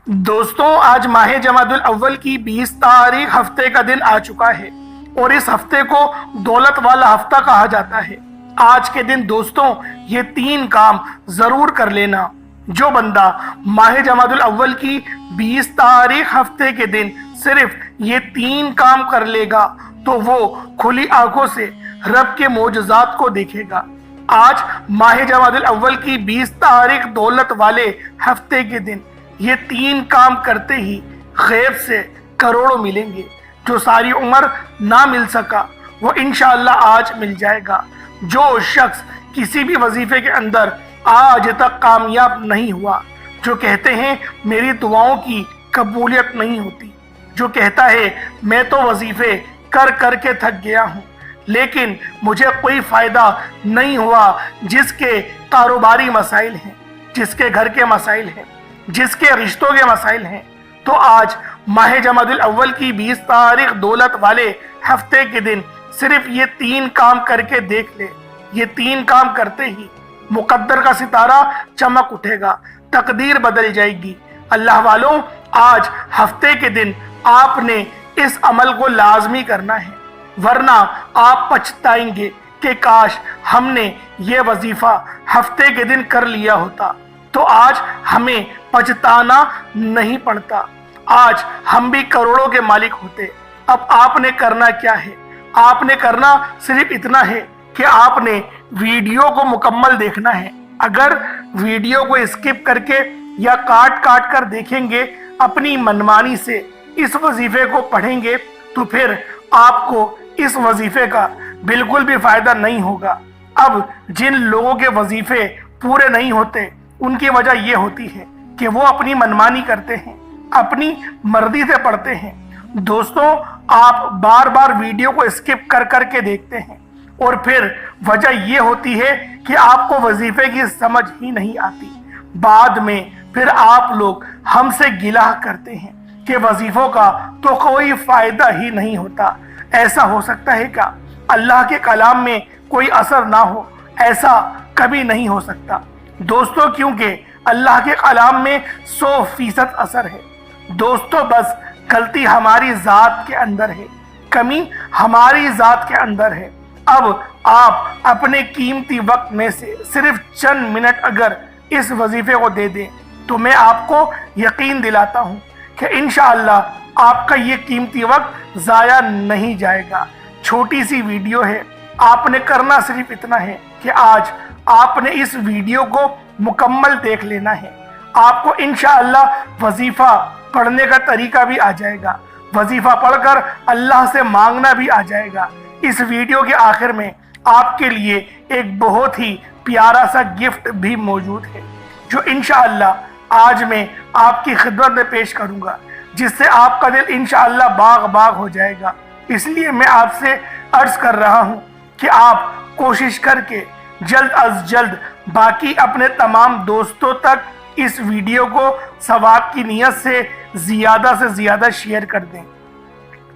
دوستوں، آج ماہ جمادی الاول کی 20 تاریخ ہفتے کا دن آ چکا ہے اور اس ہفتے کو دولت والا ہفتہ کہا جاتا ہے۔ آج کے دن دوستوں یہ 3 کام ضرور کر لینا۔ جو بندہ ماہ جمادی الاول کی 20 تاریخ ہفتے کے دن صرف یہ 3 کام کر لے گا تو وہ کھلی آنکھوں سے رب کے معجزات کو دیکھے گا۔ آج ماہ جمادی الاول کی 20 تاریخ دولت والے ہفتے کے دن یہ 3 کام کرتے ہی غیب سے کروڑوں ملیں گے۔ جو ساری عمر نہ مل سکا وہ انشاءاللہ آج مل جائے گا۔ جو شخص کسی بھی وظیفے کے اندر آج تک کامیاب نہیں ہوا، جو کہتے ہیں میری دعاؤں کی قبولیت نہیں ہوتی، جو کہتا ہے میں تو وظیفے کر کر کے تھک گیا ہوں لیکن مجھے کوئی فائدہ نہیں ہوا، جس کے کاروباری مسائل ہیں، جس کے گھر کے مسائل ہیں، جس کے رشتوں کے مسائل ہیں، تو آج ماہ جمادی الاول کی 20 تاریخ دولت والے ہفتے کے دن صرف یہ 3 کام کر کے دیکھ لے۔ یہ 3 کام کرتے ہی مقدر کا ستارہ چمک اٹھے گا، تقدیر بدل جائے گی۔ اللہ والوں، آج ہفتے کے دن آپ نے اس عمل کو لازمی کرنا ہے، ورنہ آپ پچھتائیں گے کہ کاش ہم نے یہ وظیفہ ہفتے کے دن کر لیا ہوتا تو آج ہمیں پچھتانا نہیں پڑتا، آج ہم بھی کروڑوں کے مالک ہوتے۔ اب آپ نے کرنا کیا ہے؟ آپ نے کرنا صرف اتنا ہے کہ آپ نے ویڈیو کو مکمل دیکھنا ہے۔ اگر ویڈیو کو اسکپ کر کے یا کاٹ کاٹ کر دیکھیں گے، اپنی منمانی سے اس وظیفے کو پڑھیں گے تو پھر آپ کو اس وظیفے کا بالکل بھی فائدہ نہیں ہوگا۔ اب جن لوگوں کے وظیفے پورے نہیں ہوتے ان کی وجہ یہ ہوتی ہے کہ وہ اپنی منمانی کرتے ہیں، اپنی مرضی سے پڑھتے ہیں۔ دوستوں، آپ بار بار ویڈیو کو اسکپ کر کر کے دیکھتے ہیں اور پھر وجہ یہ ہوتی ہے کہ آپ کو وظیفے کی سمجھ ہی نہیں آتی۔ بعد میں پھر آپ لوگ ہم سے گلہ کرتے ہیں کہ وظیفوں کا تو کوئی فائدہ ہی نہیں ہوتا۔ ایسا ہو سکتا ہے کیا اللہ کے کلام میں کوئی اثر نہ ہو؟ ایسا کبھی نہیں ہو سکتا دوستوں، کیونکہ اللہ کے کلام میں 100% اثر ہے۔ دوستوں، بس غلطی ہماری ذات کے اندر ہے، کمی ہماری ذات کے اندر ہے۔ اب آپ اپنے قیمتی وقت میں سے صرف چند منٹ اگر اس وظیفے کو دے دیں تو میں آپ کو یقین دلاتا ہوں کہ انشاءاللہ آپ کا یہ قیمتی وقت ضائع نہیں جائے گا۔ چھوٹی سی ویڈیو ہے، آپ نے کرنا صرف اتنا ہے کہ آج آپ نے اس ویڈیو کو مکمل دیکھ لینا ہے۔ آپ کو انشاءاللہ وظیفہ پڑھنے کا طریقہ بھی آ جائے گا، وظیفہ پڑھ کر اللہ سے مانگنا بھی آ جائے گا۔ اس ویڈیو کے آخر میں آپ کے لیے ایک بہت ہی پیارا سا گفٹ بھی موجود ہے جو انشاءاللہ آج میں آپ کی خدمت میں پیش کروں گا، جس سے آپ کا دل انشاءاللہ باغ باغ ہو جائے گا۔ اس لیے میں آپ سے عرض کر رہا ہوں کہ آپ کوشش کر کے جلد از جلد باقی اپنے تمام دوستوں تک اس ویڈیو کو ثواب کی نیت سے زیادہ شیئر کر دیں،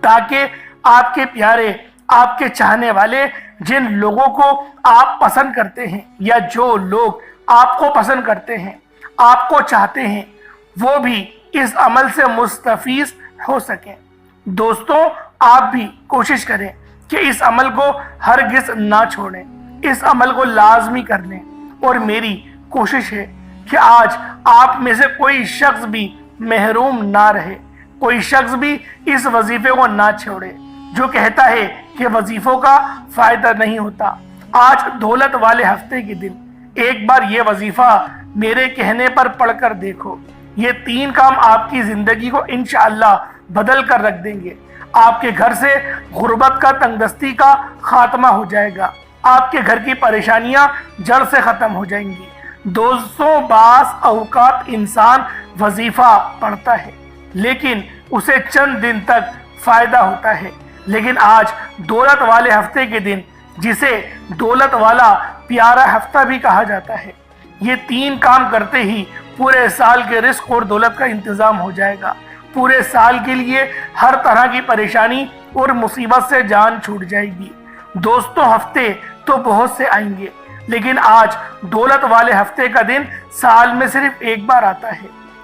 تاکہ آپ کے پیارے، آپ کے چاہنے والے، جن لوگوں کو آپ پسند کرتے ہیں یا جو لوگ آپ کو پسند کرتے ہیں، آپ کو چاہتے ہیں، وہ بھی اس عمل سے مستفیض ہو سکیں۔ دوستوں، آپ بھی کوشش کریں کہ اس عمل کو ہرگز نہ چھوڑیں، اس عمل کو لازمی کر لیں۔ اور میری کوشش ہے کہ آج آپ میں سے کوئی شخص بھی محروم نہ رہے، کوئی شخص بھی اس وظیفے کو نہ چھوڑے جو کہتا ہے کہ وظیفوں کا فائدہ نہیں ہوتا۔ آج دولت والے ہفتے کے دن ایک بار یہ وظیفہ میرے کہنے پر پڑھ کر دیکھو۔ یہ 3 کام آپ کی زندگی کو انشاءاللہ بدل کر رکھ دیں گے۔ آپ کے گھر سے غربت کا، تنگدستی کا خاتمہ ہو جائے گا، آپ کے گھر کی پریشانیاں جڑ سے ختم ہو جائیں گی۔ دوستوں، بعض اوقات انسان وظیفہ پڑھتا ہے لیکن اسے چند دن تک فائدہ ہوتا ہے، لیکن آج دولت والے ہفتے کے دن، جسے دولت والا پیارا ہفتہ بھی کہا جاتا ہے، یہ 3 کام کرتے ہی پورے سال کے رزق اور دولت کا انتظام ہو جائے گا۔ پورے سال کے لیے ہر طرح کی پریشانی اور مصیبت سے جان چھوٹ جائے گی۔ دوستوں، ہفتے تو بہت سے آئیں گے لیکن آج دولت والے ہفتے کا دن سال میں صرف ایک بار آتا ہے۔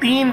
3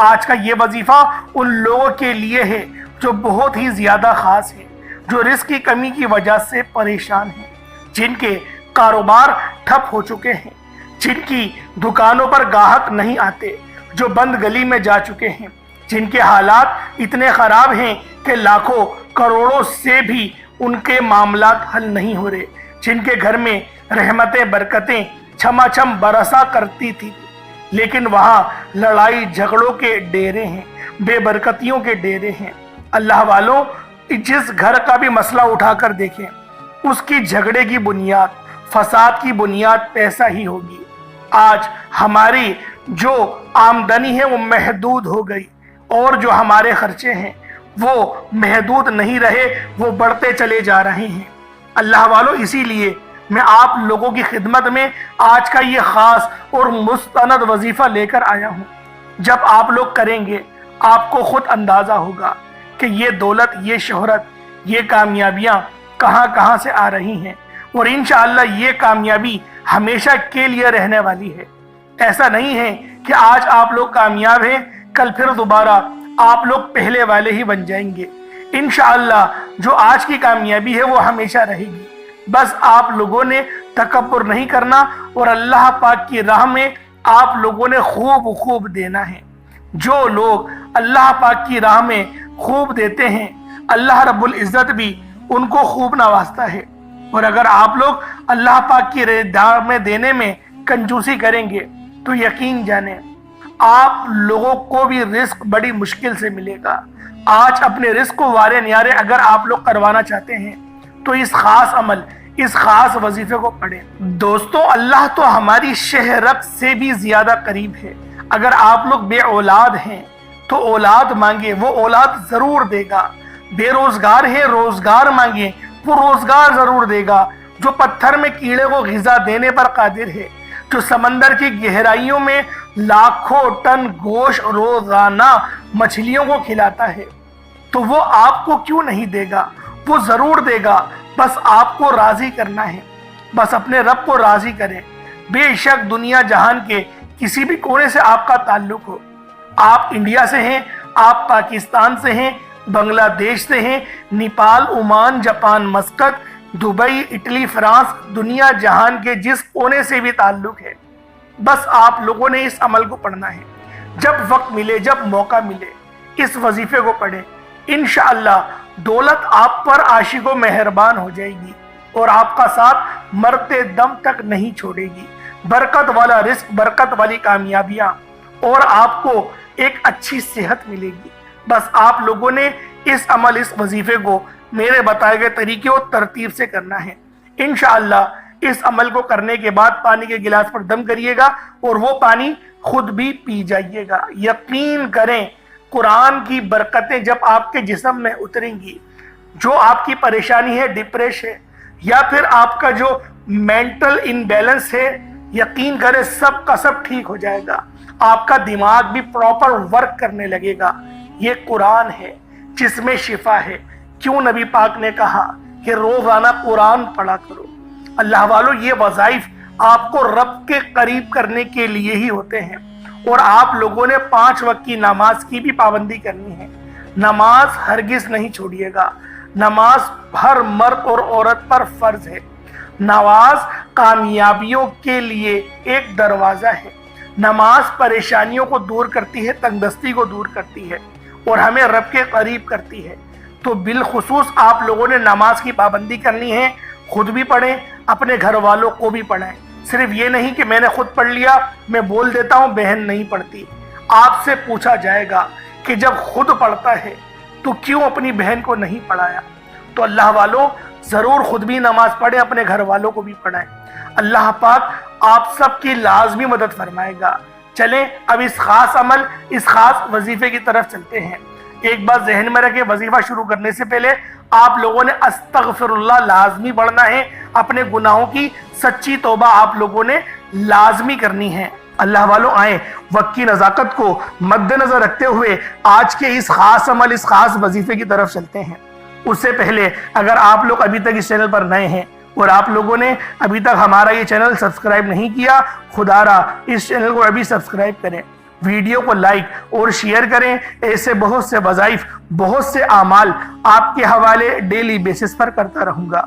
آج کا یہ وظیفہ ان لوگوں کے لیے ہے جو بہت ہی زیادہ خاص ہے، جو رزق کی کمی کی وجہ سے پریشان ہیں، جن کے کاروبار ٹھپ ہو چکے ہیں، جن کی دکانوں پر گاہک نہیں آتے، جو بند گلی میں جا چکے ہیں، جن کے حالات اتنے خراب ہیں کہ لاکھوں کروڑوں سے بھی ان کے معاملات حل نہیں ہو رہے، جن کے گھر میں رحمتیں برکتیں چھما چھم برسا کرتی تھی، لیکن وہاں لڑائی جھگڑوں کے ڈیرے ہیں، بے برکتیوں کے ڈیرے ہیں۔ اللہ والوں، جس گھر کا بھی مسئلہ اٹھا کر دیکھیں، اس کی جھگڑے کی بنیاد، فساد کی بنیاد پیسہ ہی ہوگی۔ آج ہماری جو آمدنی ہے وہ محدود ہو گئی، اور جو ہمارے خرچے ہیں وہ محدود نہیں رہے، وہ بڑھتے چلے جا رہے ہیں۔ اللہ والوں، اسی لیے میں آپ لوگوں کی خدمت میں آج کا یہ خاص اور مستند وظیفہ لے کر آیا ہوں۔ جب آپ لوگ کریں گے، آپ کو خود اندازہ ہوگا کہ یہ دولت، یہ شہرت، یہ کامیابیاں کہاں کہاں سے آ رہی ہیں، اور انشاءاللہ یہ کامیابی ہمیشہ کے لیے رہنے والی ہے۔ ایسا نہیں ہے کہ آج آپ لوگ کامیاب ہیں، کل پھر دوبارہ آپ لوگ پہلے والے ہی بن جائیں گے۔ انشاءاللہ جو آج کی کامیابی ہے وہ ہمیشہ رہے گی۔ بس آپ لوگوں نے تکبر نہیں کرنا، اور اللہ پاک کی راہ میں آپ لوگوں نے خوب دینا ہے۔ جو لوگ اللہ پاک کی راہ میں خوب دیتے ہیں، اللہ رب العزت بھی ان کو خوب نوازتا ہے۔ اور اگر آپ لوگ اللہ پاک کی راہ میں دینے میں کنجوسی کریں گے تو یقین جانیں آپ لوگوں کو بھی رزق بڑی مشکل سے ملے گا۔ آج اپنے رزق کو وارے نیارے اگر آپ لوگ کروانا چاہتے ہیں تو اس خاص عمل، اس خاص وظیفے کو پڑھیں۔ دوستو، اللہ تو ہماری شہرت سے بھی زیادہ قریب ہے۔ اگر آپ لوگ بے اولاد ہیں تو اولاد مانگے، وہ اولاد ضرور دے گا۔ بے روزگار ہے، روزگار مانگے، وہ روزگار ضرور دے گا۔ جو پتھر میں کیڑے کو غذا دینے پر قادر ہے، جو سمندر کی گہرائیوں میں لاکھوں ٹن گوشت روزانہ مچھلیوں کو کھلاتا ہے، تو وہ آپ کو کیوں نہیں دے گا؟ وہ ضرور دے گا، بس آپ کو راضی کرنا ہے۔ بس اپنے رب کو راضی کریں۔ بے شک دنیا جہان کے کسی بھی کونے سے آپ کا تعلق ہو، آپ انڈیا سے ہیں، آپ پاکستان سے ہیں، بنگلہ دیش سے ہیں، Nepal, Oman, Japan, Muscat, Dubai, Italy, France, دنیا جہان کے جس کونے سے بھی تعلق ہے، بس آپ لوگوں نے اس عمل کو پڑھنا ہے۔ جب وقت ملے، جب موقع ملے، اس وظیفے کو پڑھیں۔ انشاءاللہ دولت آپ پر عاشق و مہربان ہو جائے گی، اور آپ کا ساتھ مرتے دم تک نہیں چھوڑے گی۔ برکت والا رزق، برکت والی کامیابیاں، اور آپ کو ایک اچھی صحت ملے گی۔ بس آپ لوگوں نے اس عمل، اس وظیفے کو میرے بتائے گئے طریقے اور ترتیب سے کرنا ہے۔ انشاءاللہ اس عمل کو کرنے کے بعد پانی کے گلاس پر دم کریے گا، اور وہ پانی خود بھی پی جائیے گا۔ یقین کریں، قرآن کی برکتیں جب آپ کے جسم میں اتریں گی، جو آپ کی پریشانی ہے، ڈپریشن ہے، یا پھر آپ کا جو مینٹل امبیلنس ہے، یقین کریں سب کا سب ٹھیک ہو جائے گا۔ آپ کا دماغ بھی پراپر ورک کرنے لگے گا۔ یہ قرآن ہے جس میں شفا ہے۔ کیوں نبی پاک نے کہا کہ روزانہ قرآن پڑھا کرو۔ اللہ والو، یہ وظائف آپ کو رب کے قریب کرنے کے لیے ہی ہوتے ہیں، اور آپ لوگوں نے 5 وقت کی نماز کی بھی پابندی کرنی ہے۔ نماز ہرگز نہیں چھوڑیے گا۔ نماز ہر مرد اور عورت پر فرض ہے۔ نماز کامیابیوں کے لیے ایک دروازہ ہے۔ نماز پریشانیوں کو دور کرتی ہے، تنگدستی کو دور کرتی ہے، اور ہمیں رب کے قریب کرتی ہے۔ تو بالخصوص آپ لوگوں نے نماز کی پابندی کرنی ہے۔ خود بھی پڑھیں، اپنے گھر والوں کو بھی پڑھائیں۔ صرف یہ نہیں کہ میں نے خود پڑھ لیا، میں بول دیتا ہوں، بہن نہیں پڑھتی۔ آپ سے پوچھا جائے گا کہ جب خود پڑھتا ہے تو کیوں اپنی بہن کو نہیں پڑھایا؟ تو اللہ والوں، ضرور خود بھی نماز پڑھیں، اپنے گھر والوں کو بھی پڑھائیں۔ اللہ پاک آپ سب کی لازمی مدد فرمائے گا۔ چلیں اب اس خاص عمل، اس خاص وظیفے کی طرف چلتے ہیں۔ ایک بات ذہن میں رکھیں، وظیفہ شروع کرنے سے پہلے آپ لوگوں نے استغفر اللہ لازمی پڑھنا ہے۔ اپنے گناہوں کی سچی توبہ آپ لوگوں نے لازمی کرنی ہے۔ اللہ والوں، آئیں وقت کی نزاکت کو مد نظر رکھتے ہوئے آج کے اس خاص عمل، اس خاص وظیفے کی طرف چلتے ہیں۔ اس سے پہلے اگر آپ لوگ ابھی تک اس چینل پر نئے ہیں اور آپ لوگوں نے ابھی تک ہمارا یہ چینل سبسکرائب نہیں کیا، خدا را اس چینل کو ابھی سبسکرائب کریں۔ ویڈیو کو لائک اور شیئر کریں۔ ایسے بہت سے وظائف، بہت سے اعمال آپ کے حوالے ڈیلی بیسس پر کرتا رہوں گا۔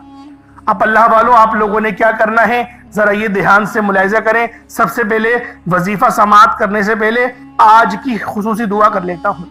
اب اللہ والوں، آپ لوگوں نے کیا کرنا ہے ذرا یہ دھیان سے ملاحظہ کریں۔ سب سے پہلے وظیفہ سماعت کرنے سے پہلے آج کی خصوصی دعا کر لیتا ہوں۔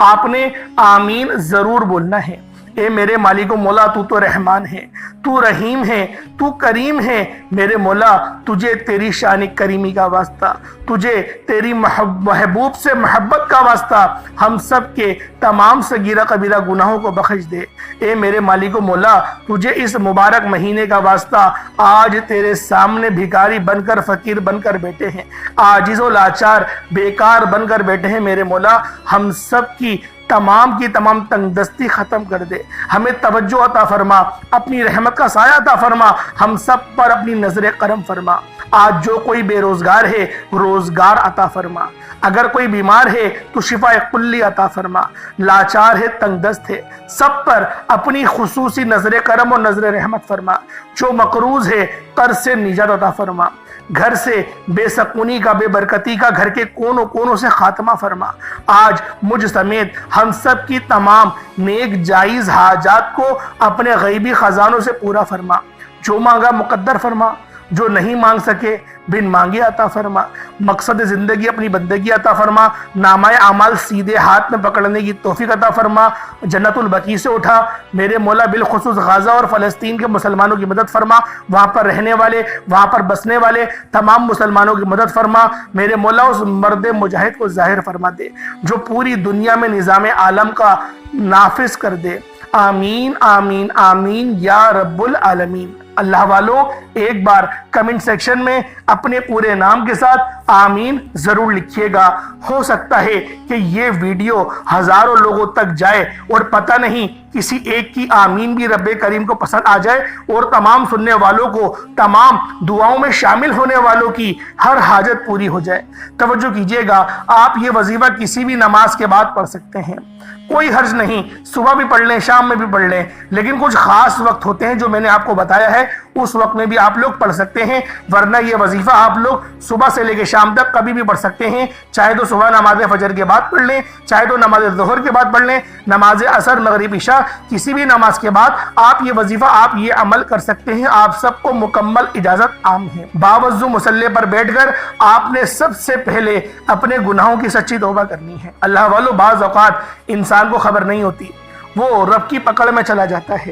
آپ نے آمین ضرور بولنا ہے۔ اے میرے مالک و مولا، تو تو رحمان ہے، تو رحیم ہے، تو کریم ہے۔ میرے مولا، تجھے تیری شان کریمی کا واسطہ، تجھے تیری محبوب سے محبت کا واسطہ ہم سب کے تمام صغیرہ کبیرہ گناہوں کو بخش دے۔ اے میرے مالک و مولا، تجھے اس مبارک مہینے کا واسطہ آج تیرے سامنے بھکاری بن کر، فقیر بن کر بیٹھے ہیں، عاجز و لاچار بیکار بن کر بیٹھے ہیں۔ میرے مولا، ہم سب کی تمام تنگ دستی ختم کر دے، ہمیں توجہ عطا فرما، اپنی رحمت کا سایہ عطا فرما، ہم سب پر اپنی نظر کرم فرما۔ آج جو کوئی بے روزگار ہے روزگار عطا فرما، اگر کوئی بیمار ہے تو شفا کلی عطا فرما، لاچار ہے، تنگ دست ہے، سب پر اپنی خصوصی نظر کرم اور نظر رحمت فرما۔ جو مقروض ہے قرض سے نجات عطا فرما، گھر سے بے سکونی کا، بے برکتی کا گھر کے کونوں سے خاتمہ فرما۔ آج مجھ سمیت ہم سب کی تمام نیک جائز حاجات کو اپنے غیبی خزانوں سے پورا فرما۔ جو مانگا مقدر فرما، جو نہیں مانگ سکے بن مانگے عطا فرما۔ مقصد زندگی اپنی بندگی عطا فرما، نامہ اعمال سیدھے ہاتھ میں پکڑنے کی توفیق عطا فرما، جنت البقیع سے اٹھا۔ میرے مولا، بالخصوص غزہ اور فلسطین کے مسلمانوں کی مدد فرما، وہاں پر رہنے والے، وہاں پر بسنے والے تمام مسلمانوں کی مدد فرما۔ میرے مولا، اس مرد مجاہد کو ظاہر فرما دے جو پوری دنیا میں نظام عالم کا نافذ کر دے۔ آمین آمین آمین یا رب العالمین۔ اللہ والوں، ایک بار کمنٹ سیکشن میں اپنے پورے نام کے ساتھ آمین ضرور لکھیے گا۔ ہو سکتا ہے کہ یہ ویڈیو ہزاروں لوگوں تک جائے اور پتہ نہیں کسی ایک کی آمین بھی رب کریم کو پسند آ جائے اور تمام سننے والوں کو، تمام دعاؤں میں شامل ہونے والوں کی ہر حاجت پوری ہو جائے۔ توجہ کیجئے گا، آپ یہ وظیفہ کسی بھی نماز کے بعد پڑھ سکتے ہیں، کوئی حرج نہیں، صبح بھی پڑھ لیں، شام میں بھی پڑھ لیں، لیکن کچھ خاص وقت ہوتے ہیں جو میں نے آپ کو بتایا ہے، اس وقت میں بھی آپ لوگ پڑھ سکتے ہیں، ورنہ یہ وظیفہ آپ لوگ صبح سے لے کے شام تک کبھی بھی پڑھ سکتے ہیں۔ چاہے تو صبح نماز فجر کے بعد پڑھ لیں، چاہے تو نماز ظہر کے بعد پڑھ لیں، نماز عصر، مغرب، عشاء، کسی بھی نماز کے بعد آپ یہ وظیفہ، آپ یہ عمل کر سکتے ہیں۔ آپ سب کو مکمل اجازت عام ہے۔ باوضو مصلی پر بیٹھ کر آپ نے سب سے پہلے اپنے گناہوں کی سچی توبہ کرنی ہے۔ اللہ والو، بعض اوقات انسان کو خبر نہیں ہوتی، وہ رب کی پکڑ میں چلا جاتا ہے،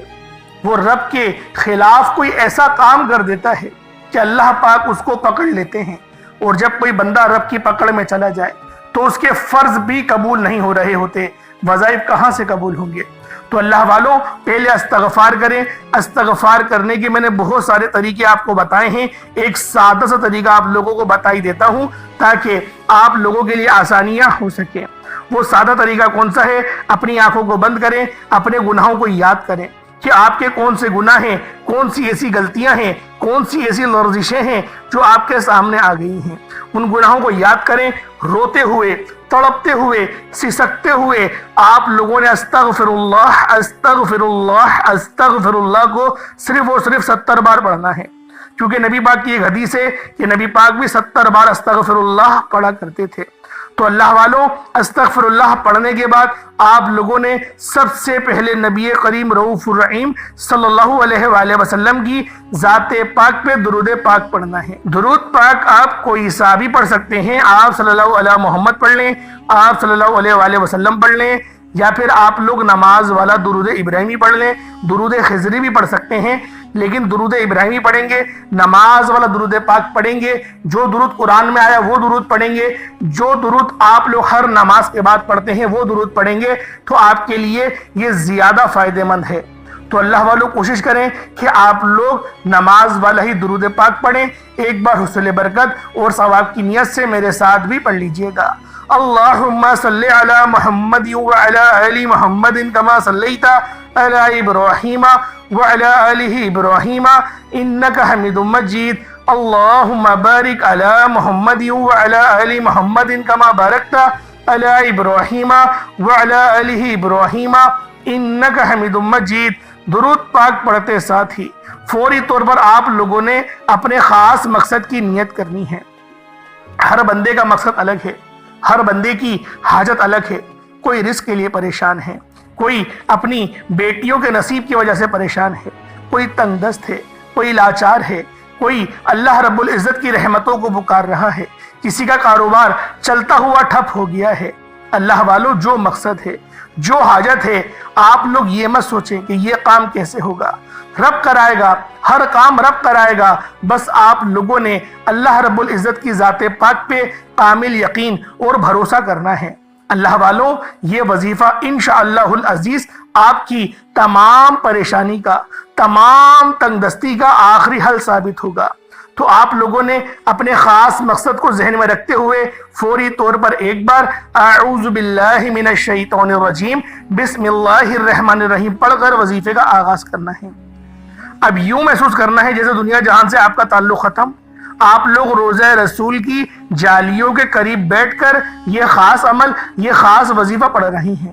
وہ رب کے خلاف کوئی ایسا کام کر دیتا ہے کہ اللہ پاک اس کو پکڑ لیتے ہیں، اور جب کوئی بندہ رب کی پکڑ میں چلا جائے تو اس کے فرض بھی قبول نہیں ہو رہے ہوتے، وظائف کہاں سے قبول ہوں گے؟ تو اللہ والوں، پہلے استغفار کریں۔ استغفار کرنے کے میں نے بہت سارے طریقے آپ کو بتائے ہیں، ایک سادہ سا طریقہ آپ لوگوں کو بتا ہی دیتا ہوں تاکہ آپ لوگوں کے لیے آسانیاں ہو سکیں۔ وہ سادہ طریقہ کون سا ہے؟ اپنی آنکھوں کو بند کریں، اپنے گناہوں کو یاد کریں کہ آپ کے کون سے گناہ ہیں، کون سی ایسی غلطیاں ہیں، کون سی ایسی لرزشیں ہیں جو آپ کے سامنے آ گئی ہیں۔ ان گناہوں کو یاد کریں، روتے ہوئے، تڑپتے ہوئے، سسکتے ہوئے آپ لوگوں نے استغفر اللہ استغفر اللہ استغفر اللہ کو صرف اور صرف 70 بار پڑھنا ہے، کیونکہ نبی پاک کی ایک حدیث ہے کہ نبی پاک بھی 70 بار استغفر اللہ پڑھا کرتے تھے۔ تو اللہ والوں، استغفر اللہ پڑھنے کے بعد آپ لوگوں نے سب سے پہلے نبی کریم رؤوف الرحیم صلی اللہ علیہ وآلہ وسلم کی ذات پاک پہ درود پاک پڑھنا ہے۔ درود پاک آپ کوئی سا بھی پڑھ سکتے ہیں، آپ صلی اللہ علیہ محمد پڑھ لیں، آپ صلی اللہ علیہ وآلہ وسلم پڑھ لیں، یا پھر آپ لوگ نماز والا درود ابراہیمی پڑھ لیں، درود خضری بھی پڑھ سکتے ہیں، لیکن درود ابراہیمی پڑھیں گے، نماز والا درود پاک پڑھیں گے، جو درود قرآن میں آیا وہ درود پڑھیں گے، جو درود آپ لوگ ہر نماز کے بعد پڑھتے ہیں وہ درود پڑھیں گے، تو آپ کے لیے یہ زیادہ فائدہ مند ہے۔ تو اللہ والوں کوشش کریں کہ آپ لوگ نماز والا ہی درود پاک پڑھیں۔ ایک بار حصول برکت اور ثواب کی نیت سے میرے ساتھ بھی پڑھ لیجئے گا۔ اللہم صلی علی محمد وعلی آل محمد کما صلیت علی ابراہیم وعلی آل ابراہیم انک حمید مجید۔ اللہم بارک علی محمد وعلی آل محمد کما بارکت علی ابراہیم وعلی آل ابراہیم انک حمید مجید۔ درود پاک پڑھتے ساتھ ہی فوری طور پر آپ لوگوں نے اپنے خاص مقصد کی نیت کرنی ہے۔ ہر بندے کا مقصد الگ ہے، ہر بندے کی حاجت الگ ہے. کوئی رزق کے لیے پریشان ہے, کوئی اپنی بیٹیوں کے نصیب کی وجہ سے پریشان ہے, کوئی تنگ دست ہے, کوئی لاچار ہے, کوئی اللہ رب العزت کی رحمتوں کو پکار رہا ہے, کسی کا کاروبار چلتا ہوا ٹھپ ہو گیا ہے. اللہ والو, جو مقصد ہے, جو حاجت ہے, آپ لوگ یہ مت سوچیں کہ یہ کام کیسے ہوگا. رب کرائے گا, ہر کام رب کرائے گا. بس آپ لوگوں نے اللہ رب العزت کی ذات پاک پہ کامل یقین اور بھروسہ کرنا ہے. اللہ والوں, یہ وظیفہ انشاءاللہ العزیز آپ کی تمام پریشانی کا, تمام تنگ دستی کا آخری حل ثابت ہوگا. تو آپ لوگوں نے اپنے خاص مقصد کو ذہن میں رکھتے ہوئے فوری طور پر ایک بار اعوذ باللہ من الشیطان الرجیم بسم اللہ الرحمن الرحیم پڑھ کر وظیفے کا آغاز کرنا ہے. اب یوں محسوس کرنا ہے جیسے دنیا جہان سے آپ کا تعلق ختم, آپ لوگ روزہ رسول کی جالیوں کے قریب بیٹھ کر یہ خاص عمل, یہ خاص وظیفہ پڑھ رہی ہیں.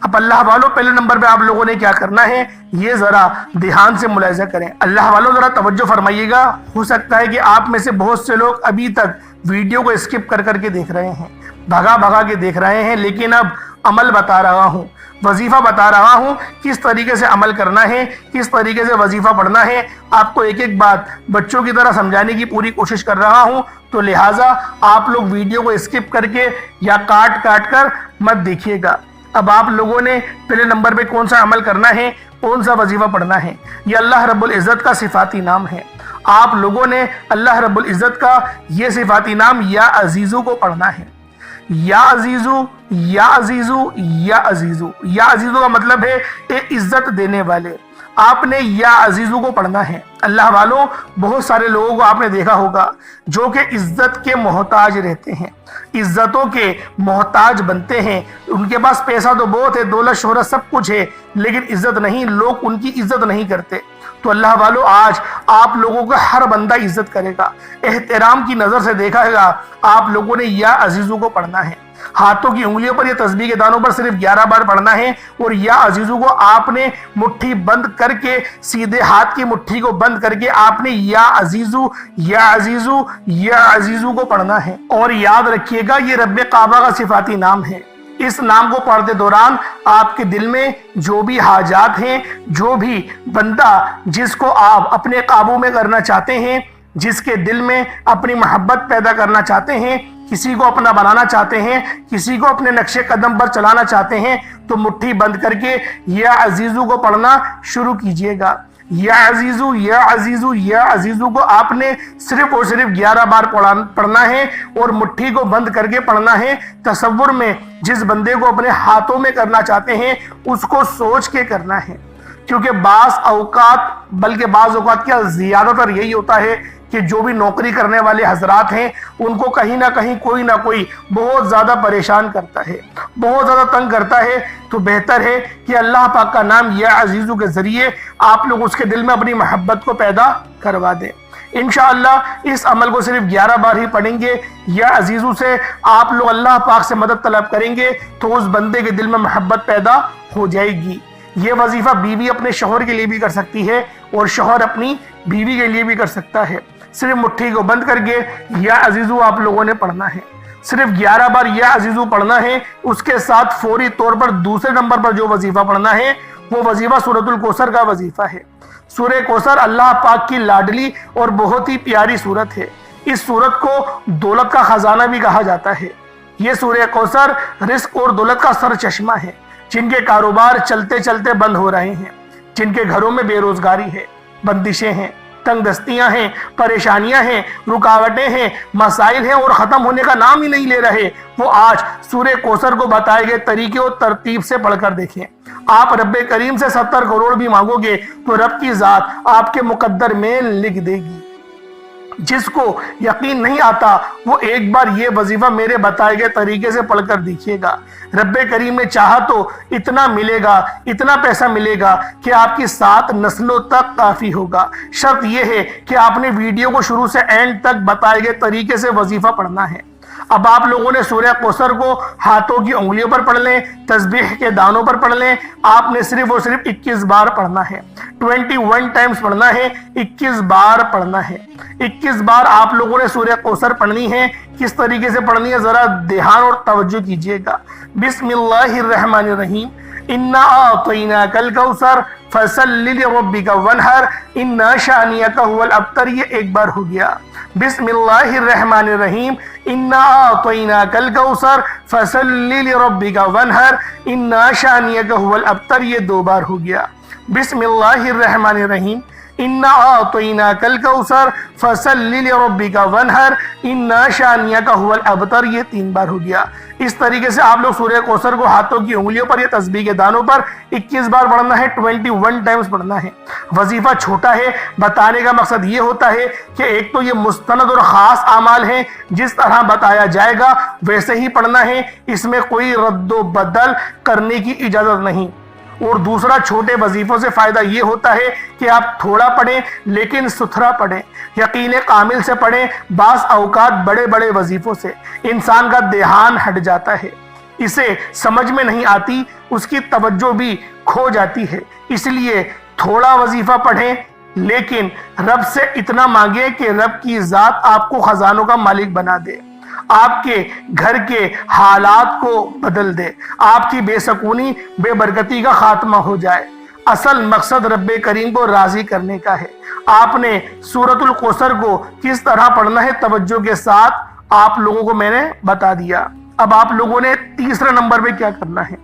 اب اللہ والوں, پہلے نمبر پہ آپ لوگوں نے کیا کرنا ہے یہ ذرا دھیان سے ملاحظہ کریں. اللہ والوں ذرا توجہ فرمائیے گا. ہو سکتا ہے کہ آپ میں سے بہت سے لوگ ابھی تک ویڈیو کو اسکپ کر کر کے دیکھ رہے ہیں, بھگا بھگا کے دیکھ رہے ہیں, لیکن اب عمل بتا رہا ہوں, وظیفہ بتا رہا ہوں, کس طریقے سے عمل کرنا ہے, کس طریقے سے وظیفہ پڑھنا ہے. آپ کو ایک ایک بات بچوں کی طرح سمجھانے کی پوری کوشش کر رہا ہوں, تو لہٰذا آپ لوگ ویڈیو کو اسکپ کر کے یا کاٹ کاٹ کر مت دیکھیے گا. اب آپ لوگوں نے پہلے نمبر پہ کون سا عمل کرنا ہے, کون سا وظیفہ پڑھنا ہے, یہ اللہ رب العزت کا صفاتی نام ہے. آپ لوگوں نے اللہ رب العزت کا یہ صفاتی نام یا عزیزو کو پڑھنا ہے. یا عزیزو, یا عزیزو, یا عزیزو. یا عزیزو کا مطلب ہے اے عزت دینے والے. آپ نے یا عزیزو کو پڑھنا ہے. اللہ والوں, بہت سارے لوگوں کو آپ نے دیکھا ہوگا جو کہ عزت کے محتاج رہتے ہیں, عزتوں کے محتاج بنتے ہیں. ان کے پاس پیسہ تو بہت ہے, دولت شہرت سب کچھ ہے, لیکن عزت نہیں, لوگ ان کی عزت نہیں کرتے. تو اللہ والوں, آج آپ لوگوں کو ہر بندہ عزت کرے گا, احترام کی نظر سے دیکھا گا. آپ لوگوں نے یا عزیزو کو پڑھنا ہے. ہاتھوں کی انگلیوں پر یا تسبیح کے دانوں پر صرف 11 بار پڑھنا ہے. اور یا عزیزو کو آپ نے مٹھی بند کر کے, سیدھے ہاتھ کی مٹھی کو بند کر کے آپ نے یا عزیزو, یا عزیزو, یا عزیزو کو پڑھنا ہے. اور یاد رکھیے گا یہ رب کعبہ کا صفاتی نام ہے. اس نام کو پڑھتے دوران آپ کے دل میں جو بھی حاجات ہیں, جو بھی بندہ جس کو آپ اپنے قابو میں کرنا چاہتے ہیں, جس کے دل میں اپنی محبت پیدا کرنا چاہتے ہیں, کسی کو اپنا بنانا چاہتے ہیں, کسی کو اپنے نقش قدم پر چلانا چاہتے ہیں, تو مٹھی بند کر کے یا عزیزو کو پڑھنا شروع کیجئے گا. یا عزیزو, یا عزیزو, یا عزیزو کو آپ نے صرف اور صرف 11 بار پڑھنا ہے اور مٹھی کو بند کر کے پڑھنا ہے. تصور میں جس بندے کو اپنے ہاتھوں میں کرنا چاہتے ہیں اس کو سوچ کے کرنا ہے, کیونکہ بعض اوقات, بلکہ بعض اوقات کیا زیادہ تر یہی ہوتا ہے کہ جو بھی نوکری کرنے والے حضرات ہیں ان کو کہیں نہ کہیں کوئی نہ کوئی بہت زیادہ پریشان کرتا ہے, بہت زیادہ تنگ کرتا ہے. تو بہتر ہے کہ اللہ پاک کا نام یا عزیزو کے ذریعے آپ لوگ اس کے دل میں اپنی محبت کو پیدا کروا دیں. انشاءاللہ اس عمل کو صرف 11 بار ہی پڑھیں گے. یا عزیزو سے آپ لوگ اللہ پاک سے مدد طلب کریں گے تو اس بندے کے دل میں محبت پیدا ہو جائے گی. یہ وظیفہ بیوی اپنے شوہر کے لیے بھی کر سکتی ہے اور شوہر اپنی بیوی کے لیے بھی کر سکتا ہے. صرف مٹھی کو بند کر کے یا عزیزو آپ لوگوں نے پڑھنا ہے. صرف 11 بار یا عزیزو پڑھنا ہے. اس کے ساتھ فوری طور پر دوسرے نمبر پر جو وظیفہ پڑھنا ہے وہ وظیفہ سورۃ الکوثر کا وظیفہ ہے. سورہ کوثر اللہ پاک کی لاڈلی اور بہت ہی پیاری سورت ہے. اس سورت کو دولت کا خزانہ بھی کہا جاتا ہے. یہ سورہ کوثر رزق اور دولت کا سر چشمہ ہے. جن کے کاروبار چلتے چلتے بند ہو رہے ہیں, جن کے گھروں میں بے روزگاری ہے, بندشیں ہیں, تنگ دستیاں ہیں, پریشانیاں ہیں, رکاوٹیں ہیں, مسائل ہیں اور ختم ہونے کا نام ہی نہیں لے رہے, وہ آج سورہ کوثر کو بتائے گئے طریقے اور ترتیب سے پڑھ کر دیکھیں. آپ رب کریم سے 70 کروڑ بھی مانگو گے تو رب کی ذات آپ کے مقدر میں لکھ دے گی. جس کو یقین نہیں آتا وہ ایک بار یہ وظیفہ میرے بتائے گئے طریقے سے پڑھ کر دیکھیے گا. رب کریم نے چاہا تو اتنا ملے گا, اتنا پیسہ ملے گا کہ آپ کی 7 نسلوں تک کافی ہوگا. شرط یہ ہے کہ آپ نے ویڈیو کو شروع سے اینڈ تک بتائے گئے طریقے سے وظیفہ پڑھنا ہے. اب آپ لوگوں نے سورہ کوثر کو ہاتھوں کی انگلیوں پر پڑھ لیں، تسبیح کے دانوں پر پڑھ لیں. آپ نے صرف اور صرف 21 بار پڑھنا ہے، 21 ٹائمز پڑھنا ہے، 21 بار پڑھنا ہے. 21 بار آپ لوگوں نے سورہ کوثر پڑھنی ہے. کس طریقے سے پڑھنی ہے ذرا دھیان اور توجہ کیجئے گا. بسم اللہ الرحمن الرحیم. انا اعطیناک الکوثر فصلی لربک وانحر انا شانیک هو الابتر. یہ ایک بار ہو گیا. بسم اللہ الرحمن الرحیم. انا اعطیناک الکوثر فصلی لربک وانحر انا شانیک هو الابتر. یہ 2 بار ہو گیا. بسم اللہ الرحمن الرحیم. انا اعطیناک الکوثر فصلی لربک وانحر انا شانیک هو الابتر. یہ 3 بار ہو گیا. اس طریقے سے آپ لوگ سورہ کوثر کو ہاتھوں کی انگلیوں پر یا تسبیح کے دانوں پر 21 بار پڑھنا ہے، 21 ٹائمز پڑھنا ہے. وظیفہ چھوٹا ہے، بتانے کا مقصد یہ ہوتا ہے کہ ایک تو یہ مستند اور خاص اعمال ہیں، جس طرح بتایا جائے گا ویسے ہی پڑھنا ہے، اس میں کوئی رد و بدل کرنے کی اجازت نہیں. اور دوسرا چھوٹے وظیفوں سے فائدہ یہ ہوتا ہے کہ آپ تھوڑا پڑھیں لیکن ستھرا پڑھیں، یقین کامل سے پڑھیں. بعض اوقات بڑے بڑے وظیفوں سے انسان کا دھیان ہٹ جاتا ہے، اسے سمجھ میں نہیں آتی، اس کی توجہ بھی کھو جاتی ہے. اس لیے تھوڑا وظیفہ پڑھیں لیکن رب سے اتنا مانگیں کہ رب کی ذات آپ کو خزانوں کا مالک بنا دے، آپ کے گھر کے حالات کو بدل دے، آپ کی بے سکونی بے برکتی کا خاتمہ ہو جائے. اصل مقصد رب کریم کو راضی کرنے کا ہے. آپ نے سورۃ الکوثر کو کس طرح پڑھنا ہے توجہ کے ساتھ آپ لوگوں کو میں نے بتا دیا. اب آپ لوگوں نے تیسرے نمبر پہ کیا کرنا ہے.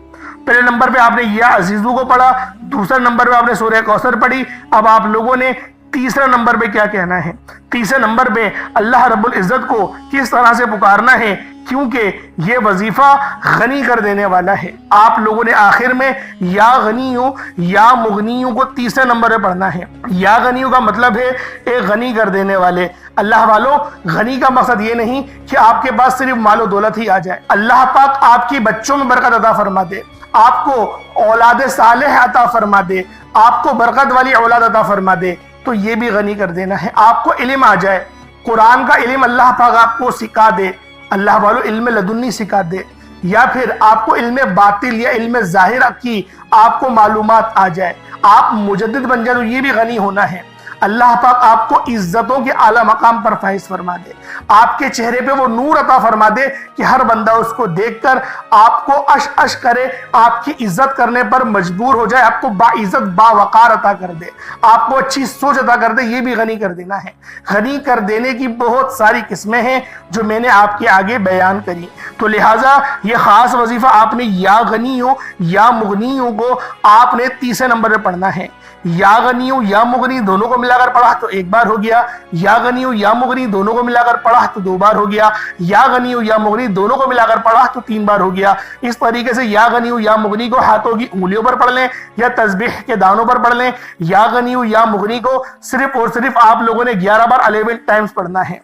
پہلے نمبر پہ آپ نے یا عزیزو کو پڑھا، دوسرے نمبر پہ آپ نے سورہ کوثر پڑھی. اب آپ لوگوں نے تیسرے نمبر پہ کیا کہنا ہے. تیسرے نمبر پہ اللہ رب العزت کو کس طرح سے پکارنا ہے، کیونکہ یہ وظیفہ غنی کر دینے والا ہے. آپ لوگوں نے آخر میں یا غنیوں یا مغنیوں کو تیسرے نمبر پہ پڑھنا ہے. یا غنیوں کا مطلب ہے ایک غنی کر دینے والے. اللہ والو، غنی کا مقصد یہ نہیں کہ آپ کے پاس صرف مال و دولت ہی آ جائے. اللہ پاک آپ کی بچوں میں برکت عطا فرما دے، آپ کو اولاد صالح عطا فرما دے، آپ کو برکت والی اولاد عطا فرما دے، تو یہ بھی غنی کر دینا ہے. آپ کو علم آ جائے، قرآن کا علم اللہ پاک آپ کو سکھا دے، اللہ والو علم لدنی سکھا دے، یا پھر آپ کو علم باطل یا علم ظاہر کی آپ کو معلومات آ جائے، آپ مجدد بن جائے، تو یہ بھی غنی ہونا ہے. اللہ پاک آپ کو عزتوں کے اعلیٰ مقام پر فائز فرما دے، آپ کے چہرے پہ وہ نور عطا فرما دے کہ ہر بندہ اس کو دیکھ کر آپ کو اش اش کرے، آپ کی عزت کرنے پر مجبور ہو جائے، آپ کو باعزت باوقار عطا کر دے، آپ کو اچھی سوچ عطا کر دے. یہ بھی غنی کر دینا ہے. غنی کر دینے کی بہت ساری قسمیں ہیں جو میں نے آپ کے آگے بیان کری. تو لہٰذا یہ خاص وظیفہ آپ نے یا غنیوں یا مغنیوں کو آپ نے تیسرے نمبر پہ پڑھنا ہے. یا غنیوں یا مغنی دونوں کو ملا کر پڑھا تو 1 بار ہو گیا. یا غنیوں یا مغنی دونوں کو ملا کر پڑھا تو 2 بار ہو گیا. یا غنیوں یا مغنی دونوں کو ملا کر پڑھا تو 3 بار ہو گیا. اس طریقے سے یا غنیوں یا مغنی کو ہاتھوں کی انگلیوں پر پڑھ لیں یا تسبیح کے دانوں پر پڑھ لیں. یا غنیوں یا مغنی کو صرف اور صرف آپ لوگوں نے 11 بار 11 ٹائمز پڑھنا ہے.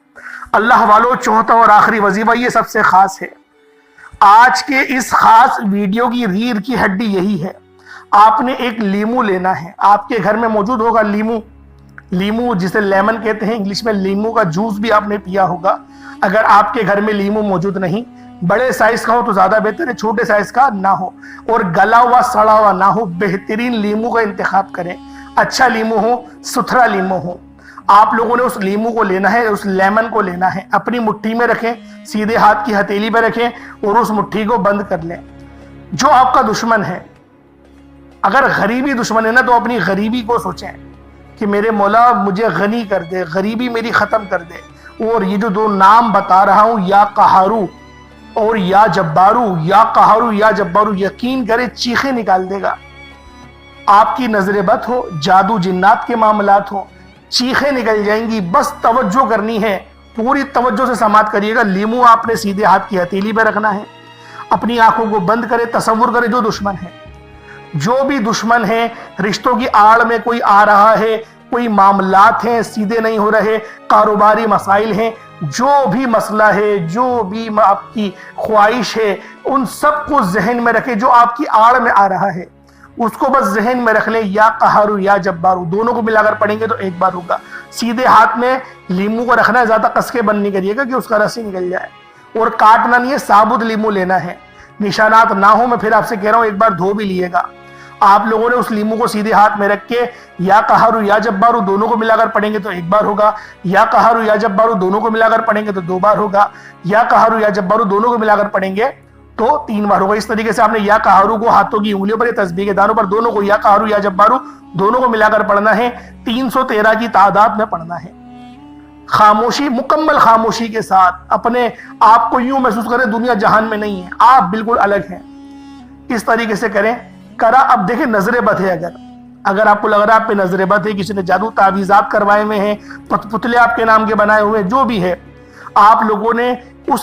اللہ والو، چوتھا اور آخری وظیفہ یہ سب سے خاص ہے. آج کے اس خاص ویڈیو کی ریڑھ کی ہڈی یہی ہے. آپ نے ایک لیمو لینا ہے. آپ کے گھر میں موجود ہوگا لیمو جسے لیمن کہتے ہیں انگلش میں. لیمو کا جوس بھی آپ نے پیا ہوگا. اگر آپ کے گھر میں لیمو موجود نہیں، بڑے سائز کا ہو تو زیادہ بہتر ہے، چھوٹے سائز کا نہ ہو اور گلا ہوا سڑا ہوا نہ ہو. بہترین لیمو کا انتخاب کریں، اچھا لیمو ہو، ستھرا لیمو ہو. آپ لوگوں نے اس لیمو کو لینا ہے، اس لیمن کو لینا ہے. اپنی مٹھی میں رکھیں، سیدھے ہاتھ کی ہتھیلی پہ رکھیں اور اس مٹھی کو بند کر لیں. جو آپ کا دشمن ہے، اگر غریبی دشمن ہے نا، تو اپنی غریبی کو سوچیں کہ میرے مولا مجھے غنی کر دے، غریبی میری ختم کر دے. اور یہ جو 2 نام بتا رہا ہوں، یا قہارو اور یا جبارو، یا قہارو یا جبارو، یقین کرے چیخیں نکال دے گا. آپ کی نظر بد ہو، جادو جنات کے معاملات ہو، چیخیں نکل جائیں گی. بس توجہ کرنی ہے، پوری توجہ سے سماعت کریے گا. لیمو آپ نے سیدھے ہاتھ کی ہتھیلی پہ رکھنا ہے. اپنی آنکھوں کو بند کرے، تصور کرے جو بھی دشمن ہے، رشتوں کی آڑ میں کوئی آ رہا ہے، کوئی معاملات ہیں سیدھے نہیں ہو رہے، کاروباری مسائل ہیں، جو بھی مسئلہ ہے، جو بھی آپ کی خواہش ہے، ان سب کو ذہن میں رکھے. جو آپ کی آڑ میں آ رہا ہے اس کو بس ذہن میں رکھ لیں. یا قہارو یا جبارو دونوں کو ملا کر پڑھیں گے تو 1 بار ہوگا. سیدھے ہاتھ میں لیمو کو رکھنا ہے، زیادہ کس کے بند نہیں کریے گا کہ اس کا رس ہی نکل جائے. اور کاٹنا نہیں ہے، ثابت لیمو لینا ہے، نشانات نہ ہو۔ میں پھر آپ سے کہہ رہا ہوں ایک بار دھو بھی لیے گا۔ آپ لوگوں نے اس لیمو کو سیدھے ہاتھ میں رکھ کے یا قہر یا جبار دونوں کو ملا کر پڑھیں گے تو ایک بار ہوگا، یا قہر یا جبار دونوں کو ملا کر پڑھیں گے تو 2 بار ہوگا، یا قہر یا جبار دونوں کو ملا کر پڑھیں گے تو 3 بار ہوگا۔ اس طریقے سے آپ نے یا قہر کو ہاتھوں کی انگلیوں پر یا تسبیح کے دانوں پر دونوں کو، یا قہر یا جبار دونوں کو ملا کر پڑھنا ہے، 313 کی تعداد میں پڑھنا ہے۔ خاموشی، مکمل خاموشی کے ساتھ اپنے آپ کو یوں محسوس کریں دنیا جہان میں نہیں ہے، آپ بالکل الگ ہیں، اس طریقے سے کریں۔ کرا اب دیکھیں نظر بد ہے، اگر آپ کو لگ رہا ہے آپ پہ نظر بد ہے، کسی نے جادو تعویذات کروائے ہوئے ہیں، پتلے آپ کے نام کے بنائے ہوئے ہیں، جو بھی ہے، آپ لوگوں نے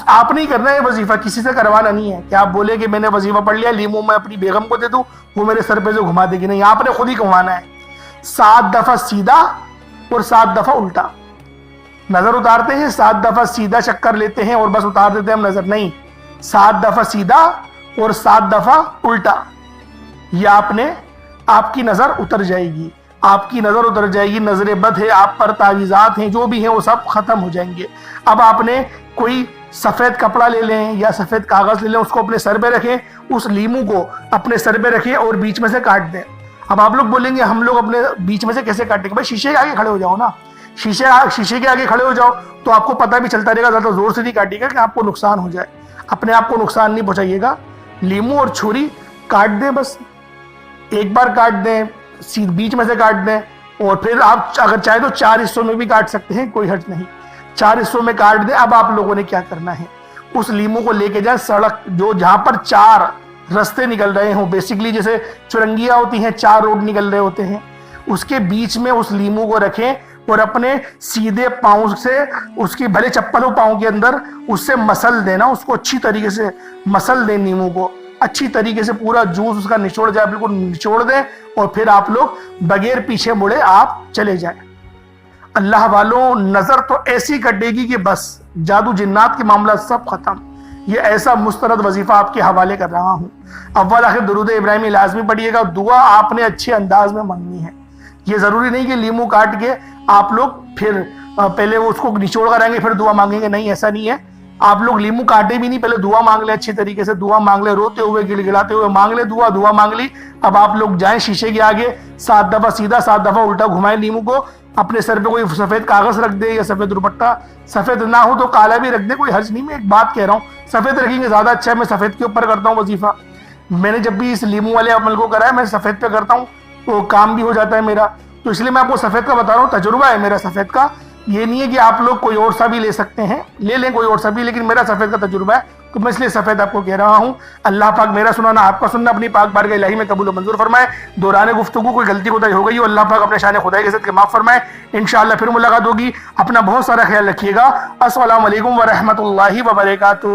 آپ نہیں کرنا ہے وظیفہ، کسی سے کروانا نہیں ہے کہ آپ بولے کہ میں نے وظیفہ پڑھ لیا، لیمو میں اپنی بیگم کو دے دوں وہ میرے سر پہ سے گھما دے گی، نہیں، آپ نے خود ہی گھمانا ہے۔ 7 دفعہ سیدھا اور 7 دفعہ الٹا نظر اتارتے ہیں، 7 دفعہ سیدھا چکر لیتے ہیں اور بس اتار دیتے ہیں ہم نظر، نہیں، 7 دفعہ سیدھا اور 7 دفعہ الٹا، یہ آپ کی نظر اتر جائے گی، آپ کی نظر اتر جائے گی، نظر بد ہے آپ پر، تعویذات ہیں جو بھی ہیں وہ سب ختم ہو جائیں گے۔ اب آپ نے کوئی سفید کپڑا لے لیں یا سفید کاغذ لے لیں، اس کو اپنے سر پہ رکھیں، اس لیمو کو اپنے سر پہ رکھیں اور بیچ میں سے کاٹ دیں۔ اب آپ لوگ بولیں گے ہم لوگ اپنے بیچ میں سے کیسے کاٹیں گے؟ بھائی شیشے کے آگے کھڑے ہو جاؤ نا، شیشے کے آگے کھڑے ہو جاؤ تو آپ کو پتہ بھی چلتا رہے گا، زیادہ زور سے نہیں کاٹیے گا کہ آپ کو نقصان ہو جائے، اپنے آپ کو نقصان نہیں پہنچائیے گا۔ لیمو اور چھری کاٹ دیں، بس ایک بار کاٹ دیں، بیچ میں سے کاٹ دیں، اور پھر آپ اگر چاہے تو 4 حصوں میں بھی کاٹ سکتے ہیں، کوئی حرج نہیں، 4 حصوں میں کاٹ دیں۔ اب آپ لوگوں نے کیا کرنا ہے، اس لیمو کو لے کے جائیں سڑک جہاں پر 4 رستے نکل رہے ہوں، بیسیکلی جیسے چرنگیاں ہوتی ہیں، 4 روڈ نکل رہے ہوتے ہیں، اس کے بیچ میں اس لیمو کو رکھیں اور اپنے سیدھے پاؤں سے اس کی بھلے چپل ہو پاؤں کے اندر، اس سے مسل دینا، اس کو اچھی طریقے سے مسل دیں، لیمو کو اچھی طریقے سے پورا جوس اس کا نچوڑ جائے، بالکل نچوڑ دیں، اور پھر آپ لوگ بغیر پیچھے مڑے آپ چلے جائیں۔ اللہ والوں، نظر تو ایسی کٹے گی کہ بس جادو جنات کے معاملات سب ختم۔ یہ ایسا مستند وظیفہ آپ کے حوالے کر رہا ہوں۔ اول آخر درود ابراہیمی لازمی پڑھیے گا، دعا آپ نے اچھے انداز میں مانگنی ہے۔ یہ ضروری نہیں کہ لیمو کاٹ کے آپ لوگ پھر پہلے اس کو نچوڑ کر آئیں گے پھر دعا مانگیں گے، نہیں، ایسا نہیں ہے۔ آپ لوگ لیمو کاٹے بھی نہیں، پہلے دعا مانگ لیں، اچھی طریقے سے دعا مانگ لیں، روتے ہوئے گڑ گڑاتے ہوئے مانگ لیں دعا مانگ لی۔ اب آپ لوگ جائیں شیشے کے آگے، 7 دفعہ سیدھا 7 دفعہ الٹا گھمائیں لیمو کو، اپنے سر پہ کوئی سفید کاغذ رکھ دیں یا سفید دوپٹہ، سفید نہ ہو تو کالا بھی رکھ دیں، کوئی حرج نہیں۔ میں ایک بات کہہ رہا ہوں، سفید رکھیں گے زیادہ اچھا ہے، میں سفید کے اوپر کرتا ہوں وظیفہ، میں نے جب بھی اس لیمو والے عمل کو کرا ہے میں سفید پہ کرتا ہوں، تو کام بھی ہو جاتا ہے میرا، تو اس لیے میں آپ کو سفید کا بتا رہا ہوں، تجربہ ہے میرا سفید کا، یہ نہیں ہے کہ آپ لوگ کوئی اور سا بھی لے سکتے ہیں، لے لیں کوئی اور سا بھی، لیکن میرا سفید کا تجربہ ہے تو میں اس لیے سفید آپ کو کہہ رہا ہوں۔ اللہ پاک میرا سنانا آپ کا سننا اپنی پاک بارگاہ الہی میں قبول و منظور فرمائے۔ دوران گفتگو کوئی غلطی کوتاہی ہو گئی ہو، اللہ پاک اپنے شان خدائی کے عزت کے معاف فرمائے۔ انشاءاللہ پھر ملاقات ہوگی، اپنا بہت سارا خیال رکھیے گا۔ السلام علیکم ورحمۃ اللہ وبرکاتہ۔